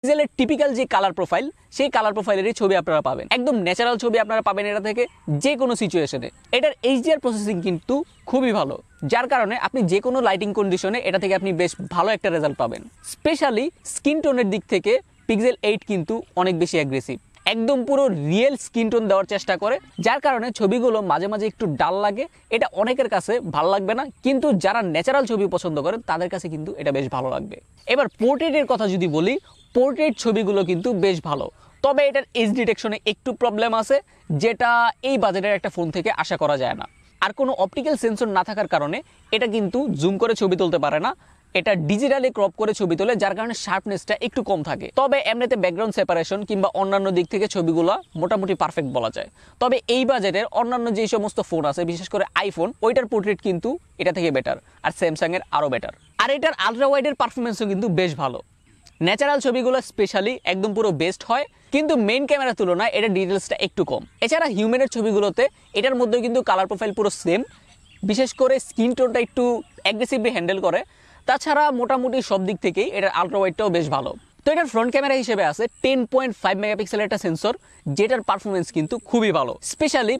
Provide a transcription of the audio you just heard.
পিক্সেলের টিপিক্যাল যে colour profile সেই কালার প্রোফাইলেরই ছবি আপনারা পাবেন, একদম ন্যাচারাল ছবি আপনারা পাবেন এটা থেকে যে কোনো সিচুয়েশনে। এটার HDR প্রসেসিং কিন্তু খুবই ভালো, যার কারণে আপনি যে কোনো লাইটিং কন্ডিশনে এটা থেকে আপনি বেশ ভালো একটা রেজাল্ট পাবেন। স্পেশালি স্কিন টোনের দিক থেকে পিক্সেল 8 কিন্তু অনেক বেশি অ্যাগ্রেসিভ, একদম পুরো রিয়েল স্কিন টোন দেওয়ার চেষ্টা করে, যার কারণে ছবিগুলো মাঝে মাঝে একটু ডাল লাগে। এটা অনেকের কাছে ভালো লাগবে না, কিন্তু যারা ন্যাচারাল ছবি পছন্দ করেন তাদের কাছে কিন্তু এটা বেশ ভালো লাগবে। এবার পোর্ট্রেটের কথা যদি বলি, পোর্ট্রেট ছবিগুলো কিন্তু বেশ ভালো, তবে এটার এজ ডিটেকশনে একটু প্রবলেম আছে, যেটা এই বাজেটের একটা ফোন থেকে আশা করা যায় না। আর কোনো অপটিক্যাল সেন্সর না থাকার কারণে এটা কিন্তু জুম করে ছবি তুলতে পারে না, এটা ডিজিটালি ক্রপ করে ছবি তোলে, যার কারণে শার্পনেসটা একটু কম থাকে। তবে এমনিতে ব্যাকগ্রাউন্ড সেপারেশন কিংবা অন্যান্য দিক থেকে ছবিগুলো মোটামুটি পারফেক্ট বলা যায়। তবে এই বাজেটের অন্যান্য যে সমস্ত ফোন আছে, বিশেষ করে আইফোন, ওইটার পোর্ট্রেট কিন্তু এটা থেকে বেটার, আর স্যামসাং এর আরও বেটার। আর এটার আলট্রা ওয়াইডের পারফরমেন্সও কিন্তু বেশ ভালো। ন্যাচারাল ছবিগুলো স্পেশালি একদম পুরো বেস্ট হয়, কিন্তু মেইন ক্যামেরার তুলনায় এটার ডিটেলসটা একটু কম। এছাড়া হিউম্যানের ছবিগুলোতে এটার মধ্যেও কিন্তু কালার প্রোফাইল পুরো সেম, বিশেষ করে স্কিন টোনটা একটু অ্যাগ্রেসিভলি হ্যান্ডেল করে। তাছাড়া মোটামুটি সব দিক থেকেই এটার আলট্রা ওয়াইডটাও বেশ ভালো। তো এটার ফ্রন্ট ক্যামেরা হিসেবে আছে 10.5 মেগাপিক্সেলের একটা সেন্সর, যেটার পারফরমেন্স কিন্তু খুবই ভালো। স্পেশালি